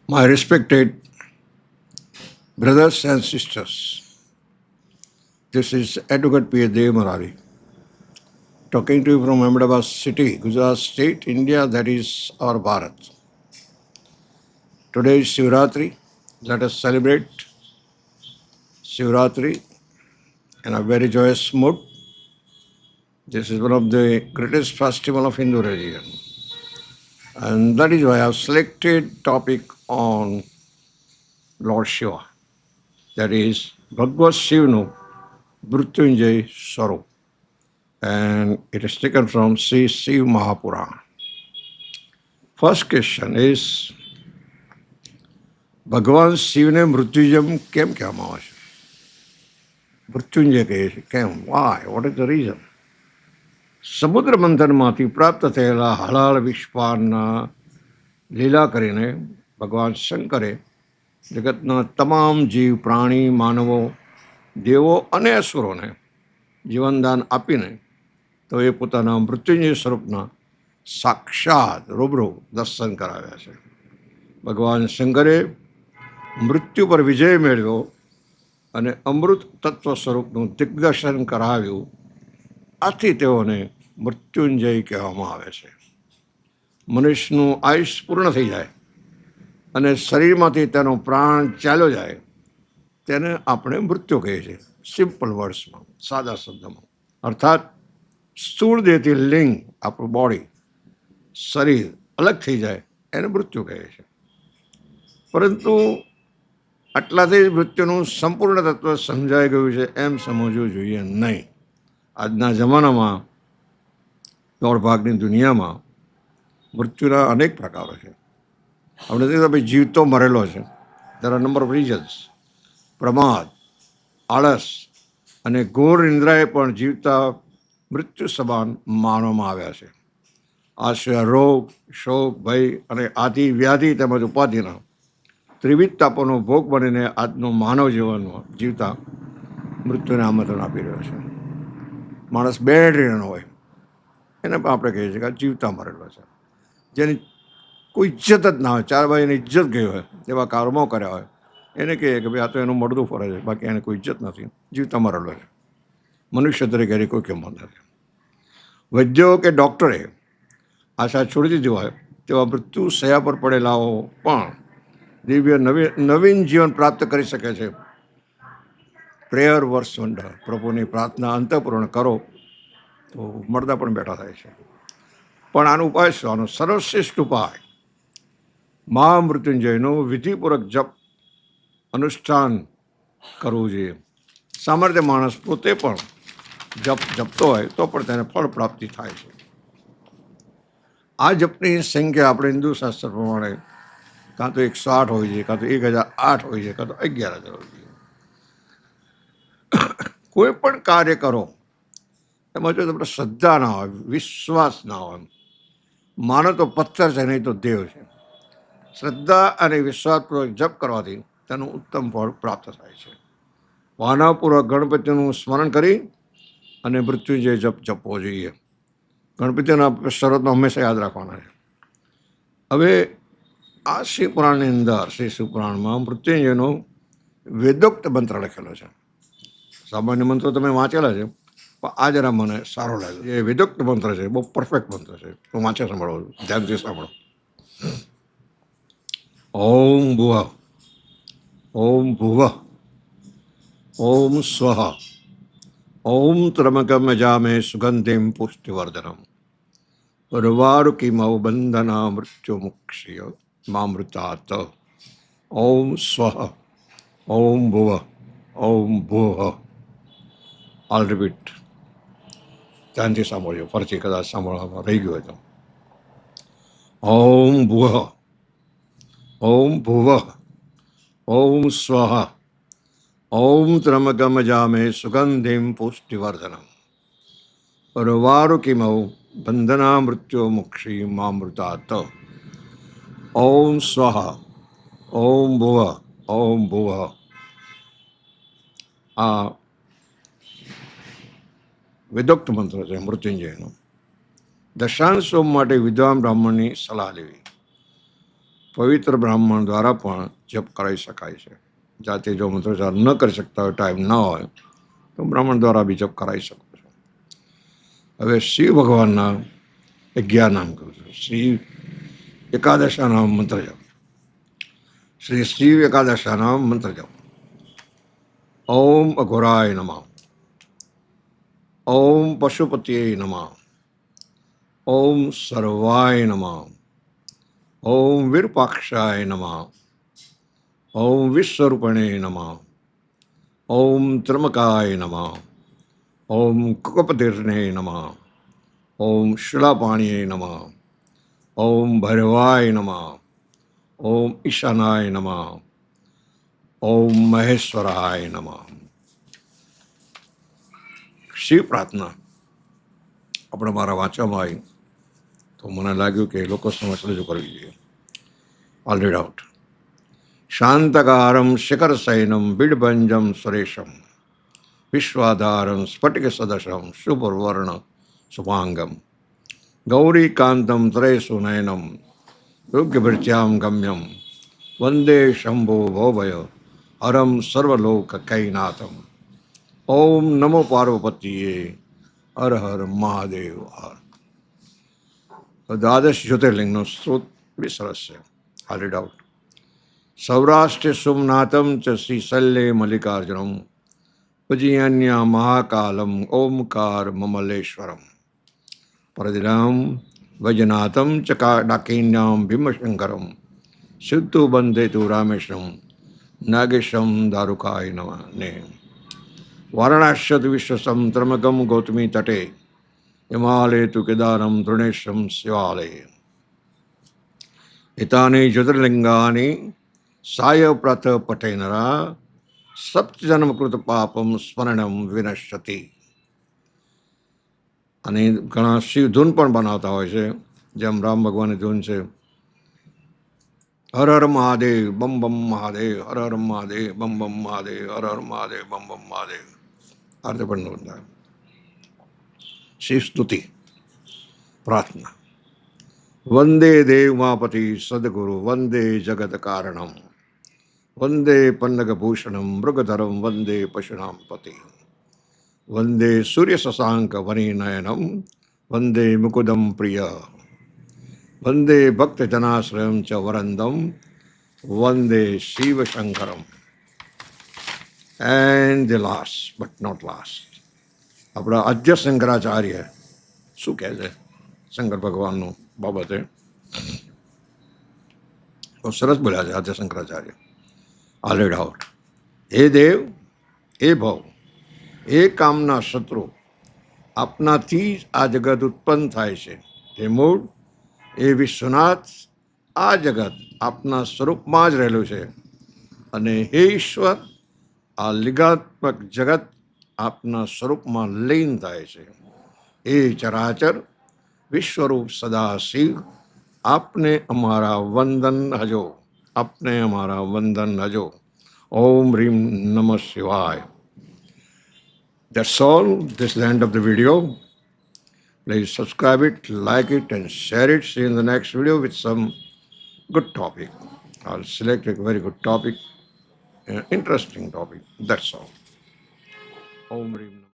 My respected brothers and sisters, this is Advocate P. A. Dev talking to you from Ahmedabad city, Gujarat state, India, that is our Bharat. Today is Shivratri. Let us celebrate Shivratri in a very joyous mood. This is one of the greatest festival of Hindu religion. And that is why I have selected topic on Lord Shiva. That is Bhagavad Shivanu Mrityunjay Swarup. And it is taken from Sri Shiv Mahapurana. First question is, ભગવાન શિવને મૃત્યુંજય કેમ કહેવામાં આવે છે? મૃત્યુંજય કહે છે કેમ? Why? What is the reason? સમુદ્ર મંથનમાંથી પ્રાપ્ત થયેલા હળાળ વિશ્વાના લીલા કરીને ભગવાન શંકરે જગતના તમામ જીવ પ્રાણી માનવો દેવો અને અસુરોને જીવનદાન આપીને તો એ પોતાના મૃત્યુંજય સ્વરૂપના સાક્ષાત રૂબરૂ દર્શન કરાવ્યા છે. ભગવાન શંકરે મૃત્યુ પર વિજય મેળવ્યો અને અમૃત તત્વ સ્વરૂપનું દિગ્દર્શન કરાવ્યું. આથી તેઓને મૃત્યુંજય કહેવામાં આવે છે. મનુષ્યનું આયુષ પૂર્ણ થઈ જાય અને શરીરમાંથી તેનો પ્રાણ ચાલ્યો જાય તેને આપણે મૃત્યુ કહીએ છીએ. સિમ્પલ વર્ડ્સમાં, સાદા શબ્દમાં. અર્થાત સ્થૂળ દેહથી લિંગ, આપણું બોડી, શરીર અલગ થઈ જાય એને મૃત્યુ કહે છે. પરંતુ આટલાથી જ મૃત્યુનું સંપૂર્ણ તત્વ સમજાઈ ગયું છે એમ સમજવું જોઈએ નહીં. આજના જમાનામાં દોડભાગની દુનિયામાં મૃત્યુના અનેક પ્રકારો છે. આપણે કહીએ ભાઈ જીવતો મરેલો છે. There are number of reasons. પ્રમાદ, આળસ અને ઘોર નિંદ્રાએ પણ જીવતા મૃત્યુ સમાન માનવામાં આવ્યા છે. આ સિવાય રોગ, શોક, ભય અને આદિ વ્યાધિ તેમજ ઉપાધિના ત્રિવિધ તાપોનો ભોગ બનીને આજનો માનવ જીવનમાં જીવતા મૃત્યુને આમંત્રણ આપી રહ્યો છે. માણસ બેડ રિડન હોય એને પણ આપણે કહીએ છીએ કે જીવતા મરેલો છે. જેની કોઈ ઇજ્જત જ ના હોય, ચાર ભાઈ એની ઇજ્જત ગઈ હોય, એવા કર્મો કર્યા હોય, એને કહીએ કે ભાઈ આ તો એનું મળતું ફરે છે, બાકી એને કોઈ ઇજ્જત નથી, જીવતા મરેલો છે. મનુષ્ય તરીકે એની કોઈ કિંમત નથી. વૈદ્યો કે ડૉક્ટરે આશા છોડી દીધી હોય તેવા મૃત્યુ શયા પર પડેલાઓ પણ દિવ્ય નવીન જીવન પ્રાપ્ત કરી શકે છે. Prayer verse wonder. પ્રભુની પ્રાર્થના અંતઃપૂર્ણ કરો તો મળતા પણ બેઠા થાય છે. પણ આનો ઉપાય શું? આનો સર્વશ્રેષ્ઠ ઉપાય મહામૃત્યુંજયનું વિધિપૂર્વક જપ અનુષ્ઠાન કરવું જોઈએ. સામર્થ્ય માણસ પોતે પણ જપતો હોય તો પણ તેને ફળ પ્રાપ્તિ થાય છે. આ જપની સંખ્યા આપણે હિન્દુ શાસ્ત્ર પ્રમાણે કાં તો 108 હોવી જોઈએ, કાં તો 1008 હોવી જોઈએ, કાં તો 11,000 હોવી જોઈએ. કોઈ પણ કાર્ય કરો એમાં જો તમને શ્રદ્ધા ના હોય, વિશ્વાસ ના હોય, માનો તો પથ્થર છે નહીં તો દેવ છે. શ્રદ્ધા અને વિશ્વાસપૂર્વક જપ કરવાથી તેનું ઉત્તમ ફળ પ્રાપ્ત થાય છે. ભાવનાપૂર્વક ગણપતિનું સ્મરણ કરી અને મૃત્યુંજય જપ જપવો જોઈએ. ગણપતિના શરતનો હંમેશા યાદ રાખવાના છે. હવે આ શિવપુરાણની અંદર, શ્રી શિવપુરાણમાં મૃત્યુંજયનો વેદોક્ત મંત્ર લખેલો છે. સામાન્ય મંત્રો તમે વાંચેલા છે, પણ આ જરા મને સારો લાગ્યો. એ વેદોક્ત મંત્ર છે, બહુ પરફેક્ટ મંત્ર છે. હું વાંચે સાંભળો, ધ્યાનથી સાંભળો. ઓમ ભુવ, ઓમ ભુવ, ઓમ સ્વઃ, ઓમ ત્રમકમ યજામે સુગંધિમ પુષ્ટિવર્ધનમ, ઉર્વારુકિમૌ બંધના મૃત્યુમુક્ષીય મામૃતાત. ઓમ સ્વઃ, ઓમ ભુવ, ઓમ ભુવ. આલ રિપીટ. ધ્યાનથી સાંભળજો, ફરીથી કદાચ સાંભળવામાં રહી ગયું હોય તો. ઓમ ભુવ, ઓમ ભુવ, ઓમ સ્વઃ, ઓમ ત્રમકમ યજામે સુગંધિમ પુષ્ટિવર્ધનમ, ઉર્વારુકિમૌ બંધના મૃત્યુમુક્ષી મામૃતાત. ઓમ સ્વઃ, ઓમ ભુવ, ઓમ ભુવ. આ વેદોક્ત મંત્ર છે મૃત્યુંજયનો. દશાંશ સોમ માટે વિદ્વાન બ્રાહ્મણની સલાહ લેવી. પવિત્ર બ્રાહ્મણ દ્વારા પણ જપ કરાવી શકાય છે. જાતે જો મંત્રોચ્ચાર ન કરી શકતા હોય, ટાઈમ ન હોય, તો બ્રાહ્મણ દ્વારા બી જપ કરાવી શકો છો. હવે શિવ ભગવાનના 11 નામ કહું છું. શિવ એકાદશાનામ મંત્ર જપ. શ્રી શિવ એકાદશાનામ મંત્ર જપ. ઓમ અઘોરાય નમઃ, ઓમ પશુપતિએ નમઃ, ઓમ સર્વાય નમઃ, ઓમ વિરૂપાક્ષાય નમઃ, ઓમ વિશ્વરૂપણે નમઃ, ઓમ ત્રમકાય નમઃ, ઓમ કુકપતિર્ને નમઃ, ઓમ શૂલાપાણીએ નમઃ, ઓમ ભૈરવાય નમઃ, ઓમ ઈશાનાય નમઃ, ઓમ મહેશ્વરાય નમઃ. શિવ પ્રાર્થના આપણે મારા વાંચવામાં આવી તો મને લાગ્યું કે લોકો સમક્ષ રજૂ કરવી જોઈએ. I'll read out. શાંતકારમ શિખર સૈનમ બિડભંજમ સુરેશમ વિશ્વાધારમ સ્ફટિક સદશમ શુભવર્ણ શુભાંગમ ગૌરીકાંતમ ત્રયસુનયનમ યોગ્યભૃત્યામ ગમ્યમ વંદે શંભો ભોભય હરમ સર્વલોક કૈનાથમ. ઓમ નમો પાર્વતીએ હર હર મહાદેવ હર. દ્વાદશ જ્યોતિર્લિંગનો સ્ત્રોત બી સરસ છે. I'll read out. સૌરાષ્ટ્ર સોમનાથમ ચ શ્રીશૈલ્ય મલ્લિકાર્જુનમ ઉજ્જૈન્યા મહાકાલમ ઓમકાર મમલેશ્વરમ પરદિનામ વૈજનાથમ ચ ડાકિન્યામ ભીમશંકરમ સિદ્ધુ બંધે તુ રામેશ્વરમ નાગેશમ દારુકાય નમને. વારાણસ્યત વિશ્વસમ ત્રમગમ ગૌતમી તટે હિમાલય તુ કેદારમ તૃણેશમ શિવાલય. એતાની જ્યોતિર્લિંગાની સાય પ્રથ પઠેનરા સપ્તજન્મકૃત પાપમ સ્મરણમ વિનશ્યતિ. અને ઘણા શિવ ધૂન પણ બનાવતા હોય છે, જેમ રામ ભગવાનની ધૂન છે હર હર મહાદેવ બમ બમ મહાદેવ, હર હર મહાદેવ બમ બમ મહાદેવ, હર હર મહાદેવ બમ બમ મહાદેવ. આ રીતે પણ નોંધાય. શિવ સ્તુતિ પ્રાર્થના. વંદે દેવમાપતિ સદગુરુ વંદે જગત કારણમ વંદે પન્નગભૂષણમ મૃગધરમ વંદે પશુનામ પતિ વંદે સૂર્ય શશાંક વનિનયનમ વંદે મુકુદમ પ્રિય વંદે ભક્તજનાશ્રયમ ચ વરંદમ વંદે શિવશંકરમ. And the last but not least, આપણા આદ્ય શંકરાચાર્ય શું કહે છે શંકર ભગવાનનું બાબતે? બહુ સરસ બોલ્યા છે આદ્ય શંકરાચાર્ય. I'll read out. હે દેવ, હે ભવ, એ કામના શત્રુ, આપનાથી જ આ જગત ઉત્પન્ન થાય છે. હે મૂળ, એ વિશ્વનાથ, આ જગત આપના સ્વરૂપમાં જ રહેલું છે. અને હે ઈશ્વર, આ લિંગાત્મક જગત આપના સ્વરૂપમાં લીન થાય છે. એ ચરાચર વિશ્વરૂપ સદા શિવ, આપને અમારા વંદન હજો, આપને અમારા વંદન હજો. ઓમ રીમ નમઃ શિવાય. That's all. This is the end of the video. Please subscribe it, like it, and share it. See you in the next video with some good topic. I'll select a very good topic, an interesting topic. That's all. Om Rim.